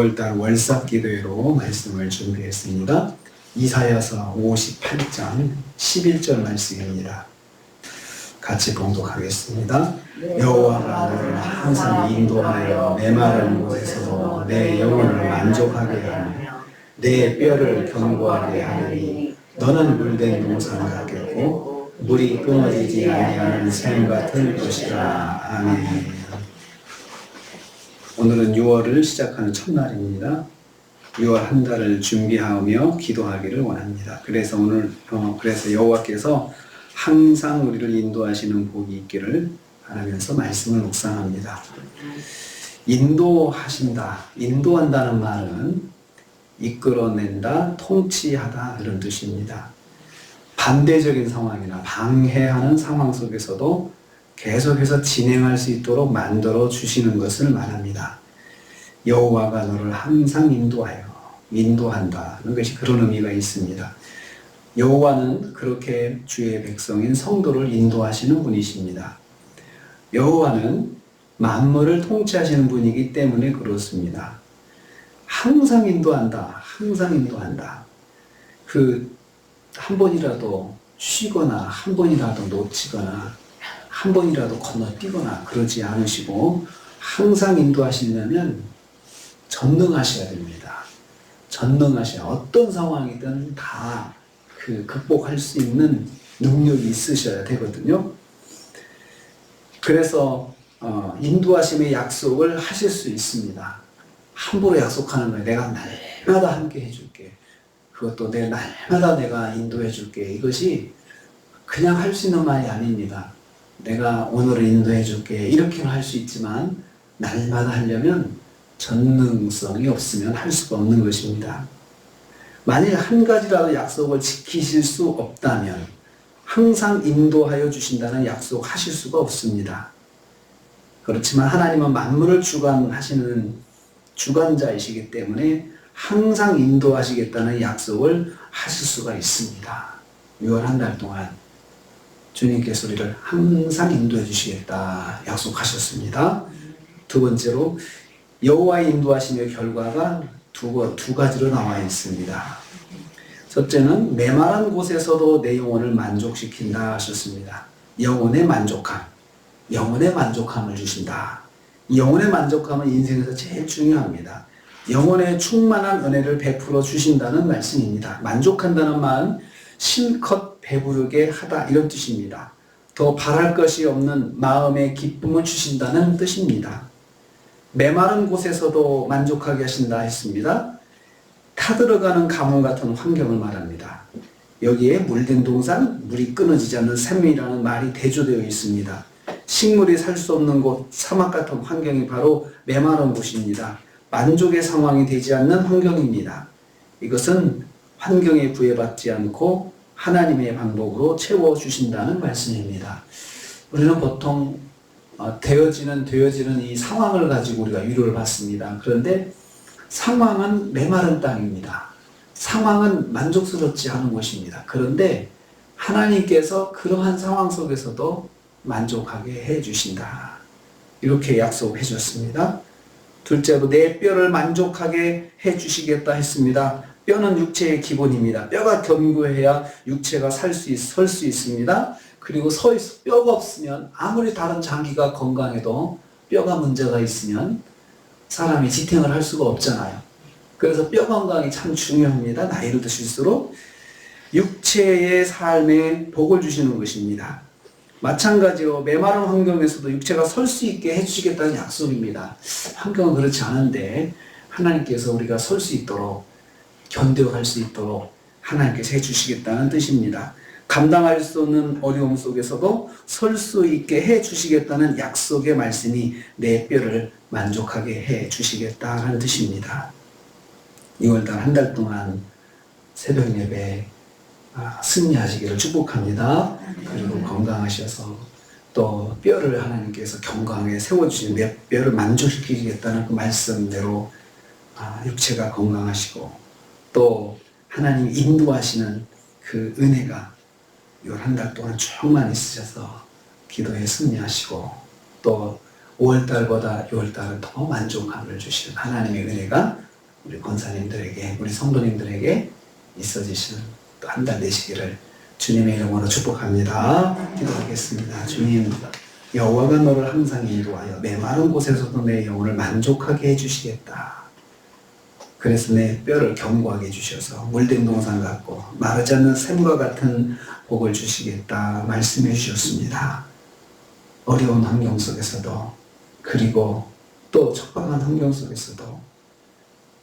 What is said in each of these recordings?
6월달 월삭 기도회로 말씀을 준비했습니다. 이사야서 58장 11절 말씀입니다. 같이 봉독하겠습니다. 여호와가 너를 항상 인도하여 메마른 곳에서도 내 영혼을 만족하게 하며 내 뼈를 견고하게 하리니 너는 물된 동산 같겠고 물이 끊어지지 아니하는 샘 같을 것이라. 아멘. 오늘은 6월을 시작하는 첫날입니다. 6월 한 달을 준비하며 기도하기를 원합니다. 그래서 그래서 여호와께서 항상 우리를 인도하시는 복이 있기를 바라면서 말씀을 묵상합니다. 인도하신다, 인도한다는 말은 이끌어낸다, 통치하다 이런 뜻입니다. 반대적인 상황이나 방해하는 상황 속에서도 계속해서 진행할 수 있도록 만들어 주시는 것을 말합니다. 여호와가 너를 항상 인도한다는 것이 그런 의미가 있습니다. 여호와는 그렇게 주의 백성인 성도를 인도하시는 분이십니다. 여호와는 만물을 통치하시는 분이기 때문에 그렇습니다. 항상 인도한다. 한 번이라도 쉬거나 한 번이라도 놓치거나 한 번이라도 건너뛰거나 그러지 않으시고 항상 인도하시려면 전능하셔야 됩니다. 어떤 상황이든 다 극복할 수 있는 능력이 있으셔야 되거든요. 그래서 인도하심의 약속을 하실 수 있습니다. 함부로 약속하는 거예요. 내가 날마다 함께 해줄게. 그것도 날마다 내가 인도해 줄게. 이것이 그냥 할 수 있는 말이 아닙니다. 내가 오늘은 인도해 줄게. 이렇게는 할 수 있지만 날마다 하려면 전능성이 없으면 할 수가 없는 것입니다. 만일 한 가지라도 약속을 지키실 수 없다면 항상 인도하여 주신다는 약속하실 수가 없습니다. 그렇지만 하나님은 만물을 주관하시는 주관자이시기 때문에 항상 인도하시겠다는 약속을 하실 수가 있습니다. 6월 한 달 동안 주님께서 우리를 항상 인도해 주시겠다 약속하셨습니다. 두 번째로 여호와의 인도하심의 결과가 두 가지로 나와 있습니다. 첫째는 메마른 곳에서도 내 영혼을 만족시킨다 하셨습니다. 영혼의 만족함을 주신다. 영혼의 만족함은 인생에서 제일 중요합니다. 영혼에 충만한 은혜를 베풀어 주신다는 말씀입니다. 만족한다는 말은 실컷 배부르게 하다 이런 뜻입니다. 더 바랄 것이 없는 마음의 기쁨을 주신다는 뜻입니다. 메마른 곳에서도 만족하게 하신다 했습니다. 타들어가는 가뭄 같은 환경을 말합니다. 여기에 물된 동산, 물이 끊어지지 않는 샘이라는 말이 대조되어 있습니다. 식물이 살 수 없는 곳, 사막 같은 환경이 바로 메마른 곳입니다. 만족의 상황이 되지 않는 환경입니다. 이것은 환경에 구애받지 않고 하나님의 방법으로 채워주신다는 말씀입니다. 우리는 보통 되어지는 이 상황을 가지고 우리가 위로를 받습니다. 그런데 상황은 메마른 땅입니다. 상황은 만족스럽지 않은 것입니다. 그런데 하나님께서 그러한 상황 속에서도 만족하게 해주신다. 이렇게 약속해 주셨습니다. 둘째로 내 뼈를 만족하게 해주시겠다 했습니다. 뼈는 육체의 기본입니다. 뼈가 견고해야 육체가 설 수 있습니다. 그리고 뼈가 없으면 아무리 다른 장기가 건강해도 뼈가 문제가 있으면 사람이 지탱을 할 수가 없잖아요. 그래서 뼈 건강이 참 중요합니다. 나이를 드실수록 육체의 삶에 복을 주시는 것입니다. 마찬가지로 메마른 환경에서도 육체가 설 수 있게 해주시겠다는 약속입니다. 환경은 그렇지 않은데 하나님께서 우리가 설 수 있도록 견뎌갈 수 있도록 하나님께서 해주시겠다는 뜻입니다. 감당할 수 없는 어려움 속에서도 설 수 있게 해주시겠다는 약속의 말씀이 내 뼈를 만족하게 해주시겠다는 뜻입니다. 6월달 한 달 동안 새벽 예배 승리하시기를 축복합니다. 그리고 건강하셔서 또 뼈를 하나님께서 건강하게 세워주신 내 뼈를 만족시키시겠다는 그 말씀대로 육체가 건강하시고 또 하나님 인도하시는 그 은혜가 6월 한 달 동안 충만 있으셔서 기도에 승리하시고 또 5월달보다 6월달은 더 만족함을 주시는 하나님의 은혜가 우리 권사님들에게, 우리 성도님들에게 있어지시는 또 한 달 되시기를 주님의 이름으로 축복합니다. 기도하겠습니다. 주님, 여호와가 너를 항상 인도하여 메마른 곳에서도 내 영혼을 만족하게 해주시겠다. 그래서 내 뼈를 견고하게 해주셔서 물된 동산 같고 마르지 않는 샘과 같은 복을 주시겠다 말씀해 주셨습니다. 어려운 환경 속에서도, 그리고 또 척박한 환경 속에서도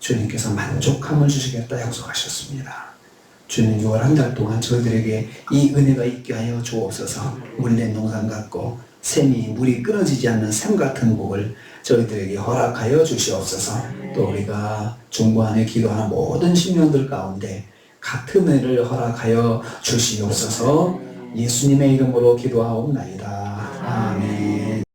주님께서 만족함을 주시겠다 약속하셨습니다. 주님, 6월 한 달 동안 저희들에게 이 은혜가 있게 하여 주옵소서. 물된 동산 같고 물이 끊어지지 않는 샘 같은 복을 저희들에게 허락하여 주시옵소서. 또 우리가 중보하며 기도하는 모든 심령들 가운데 같은 은혜를 허락하여 주시옵소서. 예수님의 이름으로 기도하옵나이다. 아멘.